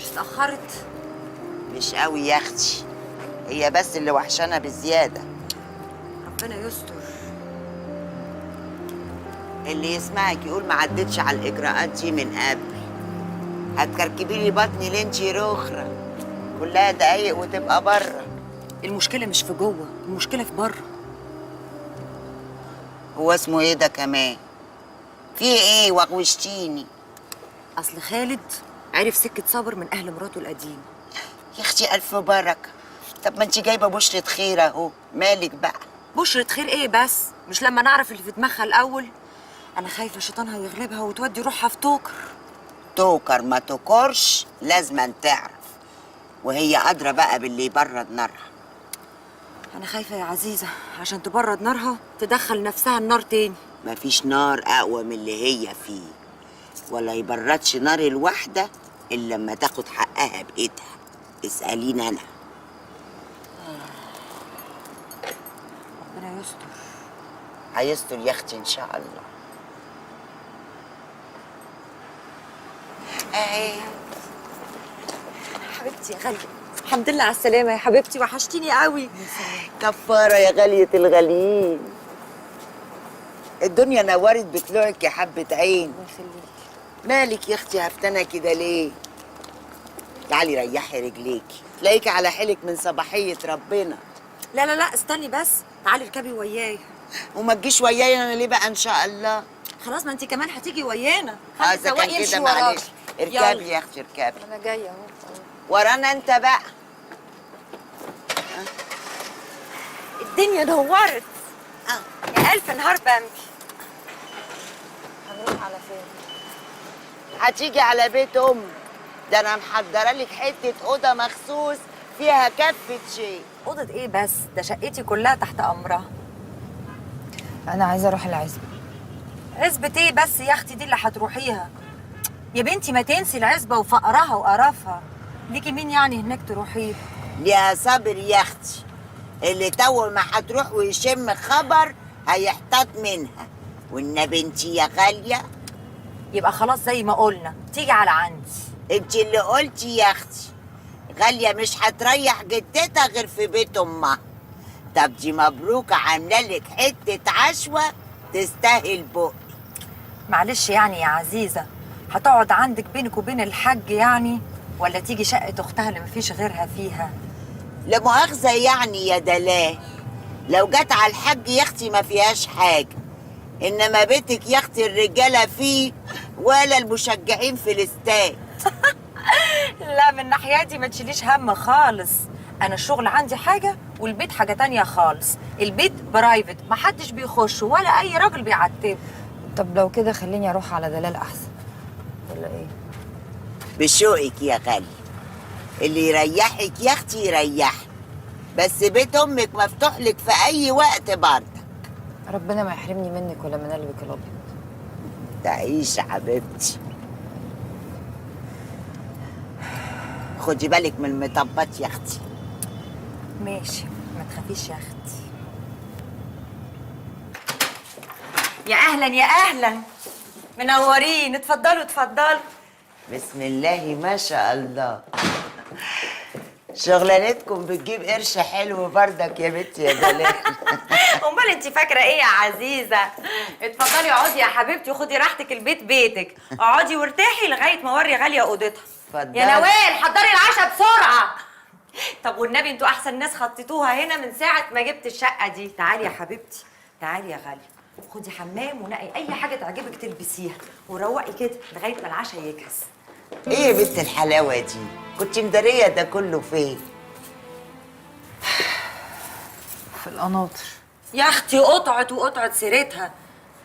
مش اتأخرت؟ مش قوي يا اختي، هي بس اللي وحشانه بزياده. ربنا يستر. اللي يسمعك يقول ما عدتش على الاجراءات دي من قبل. هتكركبي لي بطني لنشي رخرة، كلها دقايق وتبقى بره. المشكلة مش في جوه، المشكلة في بره. هو اسمه ايه ده كمان؟ في ايه وغوشتيني؟ أصل خالد عرف سكة صبر من أهل مراته القديم. يا اختي الف بركه. طب ما انت جايبه بشرة خير اهو، مالك بقى؟ بشرة خير إيه بس؟ مش لما نعرف اللي في دماغها الأول؟ أنا خايفة شيطانها يغلبها وتودي روحها في توكر. توكر ما توكرش لازم تعرف، وهي قادره بقى باللي يبرد نارها. أنا خايفة يا عزيزة عشان تبرد نارها تدخل نفسها النار تاني. مفيش نار اقوى من اللي هي فيه، ولا يبردش نار الواحده الا لما تاخد حقها بايدها. اساليني انا. ربنا يستر. هيستر يا اختي ان شاء الله. اهي حبيبتي يا غالية، الحمد لله على السلامة يا حبيبتي، وحشتيني قوي. كفاره يا غاليه الغاليين. الدنيا نورت بطلوعك يا حبه عين. الله يخليك. مالك يا اختي هفتنه كده ليه؟ تعالي ريحي رجليكي، تلاقيكي على حيلك من صباحيه ربنا. لا لا لا استني بس، تعالي اركبي وياي. وما تجيش وياي انا ليه بقى ان شاء الله؟ خلاص ما انت كمان هتيجي ويانا. خلي اذا السواق كان يمشي كده وراكي. معلش. اركبي يلا. يا اختي اركبي. انا جايه اهو. ورانا انت بقى. الدنيا نورت. يا الف نهار بمبي. هنروح على فين؟ هتيجي على بيت امك، ده انا محضره لك حته اوضه مخصوص فيها كفه شيء. اوضه ايه بس؟ ده شقتي كلها تحت امرها. انا عايزه اروح العزبه. عزبة ايه بس يا اختي دي اللي هتروحيها؟ يا بنتي ما تنسي العزبة وفقرها وقرفها. ليكي مين يعني هناك تروحيه؟ يا صابر يا اختي، اللي تو ما هتروح ويشم خبر هيحتاط منها. والنبي انتي يا غاليه. يبقى خلاص زي ما قلنا تيجي على عندي. انتي اللي قلتي يا اختي. غاليه مش هتريح جدتها غير في بيت امها. طب دي مبروكه عامله لك حته عشوه تستاهل بق. معلش يعني يا عزيزة، هتقعد عندك بينك وبين الحاج يعني؟ ولا تيجي شقة أختها اللي مفيش غيرها فيها؟ لا مؤاخذه يعني يا دلال، لو جت على الحاج يا اختي ما فيهاش حاجه، انما بيتك يا اختي الرجاله فيه ولا المشجعين في الاستاد. لا من ناحيتي ما تشيليش هم خالص. أنا الشغل عندي حاجة والبيت حاجة تانية خالص. البيت برايفت محدش بيخش ولا أي راجل بيعتبه. طب لو كده خليني اروح على دلال احسن، ولا ايه؟ بشوقك يا غالي، اللي يريحك يا اختي يريحك، بس بيت امك مفتوح لك في اي وقت برضه. ربنا ما يحرمني منك ولا من قلبك الابيض. تعيش يا حبيبتي. خدي بالك من المطبات يا اختي. ماشي ما تخافيش يا أختي. يا أهلا يا أهلا، منورين. اتفضلوا اتفضلوا. بسم الله ما شاء الله. شغلانتكم بتجيب قرش حلو بردك يا بنتي يا دلال. امال انت فاكره ايه يا عزيزه؟ اتفضلي اقعدي يا حبيبتي وخدي راحتك، البيت بيتك. اقعدي وارتاحي لغايه ما اوري غاليه اوضتها. اتفضلي. يا نوال حضري العشاء بسرعه. طب والنبي انتوا احسن ناس خطيتوها هنا من ساعه ما جبت الشقه دي. تعالي يا حبيبتي، تعالي يا غاليه. خدي حمام ونقي اي حاجه تعجبك تلبسيها وروقي كده لغايه ما العشاء يجهز. ايه يا بنت الحلاوه دي؟ كنت مداريه ده كله فين؟ في القناطر. يا اختي قطعت وقطعت سيرتها،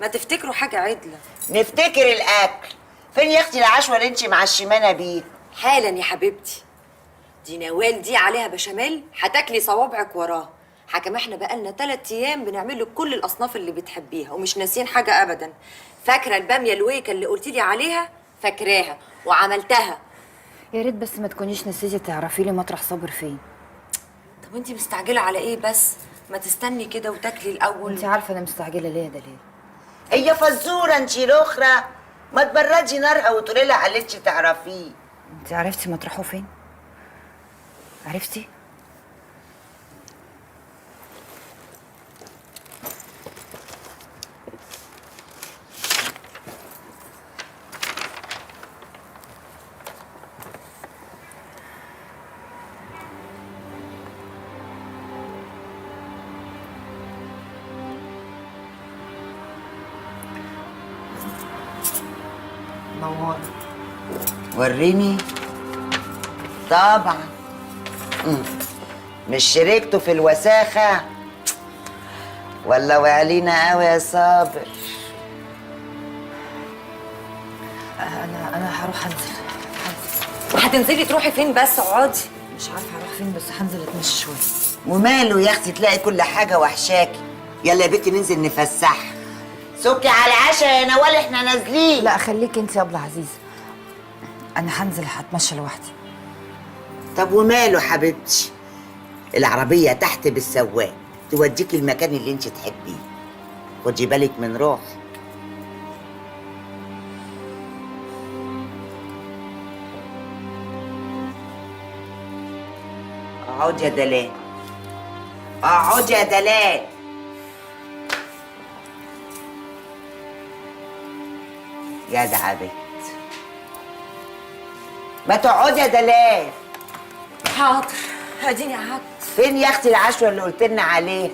ما تفتكروا حاجه عدله. نفتكر الاكل. فين يا اختي العشوه اللي انت معشمانه بيه؟ حالا يا حبيبتي. دي نوال دي عليها بشاميل هتاكلي صوابعك وراه. حكم احنا بقالنا 3 ايام بنعمل لك كل الاصناف اللي بتحبيها ومش ناسيين حاجه ابدا. فاكره الباميه الويكه اللي قلتي لي عليها؟ فاكراها وعملتها. يا ريت بس ما تكونيش نسيتي تعرفي لي مطرح صابر فين. طب انتي مستعجله على ايه بس؟ ما تستني كده وتاكلي الاول. انت عارفه انا مستعجله ليه يا دلال؟ هي فزوره انت الاخرى، ما تبردي نارها وتقولي لها على اللي انت تعرفيه. انت عرفتي مطرحه فين؟ عرفتي؟ نور. وريني. طبعا. مش شريكته في الوساخة ولا وعلينا قوي يا صابر؟ انا هروح انزل. هتنزلي تروحي فين بس؟ اقعدي. مش عارفه اروح فين، بس هنزل اتمشى شويه. وماله يا اختي، تلاقي كل حاجة وحشاكي. يلا يا بنتي ننزل نفسح. سكي على العشاء يا نوال، احنا نازلين. لا خليكي انت يا ابله عزيزه، انا هنزل هتمشى لوحدي. طب وماله حبيبتي، العربية تحت بالسواق توديكي المكان اللي انت تحبيه. خدي بالك من روحك. اقعد يا دلال، اقعد يا دلال. جدعة بنت، ما تقعد يا دلال. حاضر، اديني قعدت. فين يا اختي العشوة اللي قلت لنا عليه؟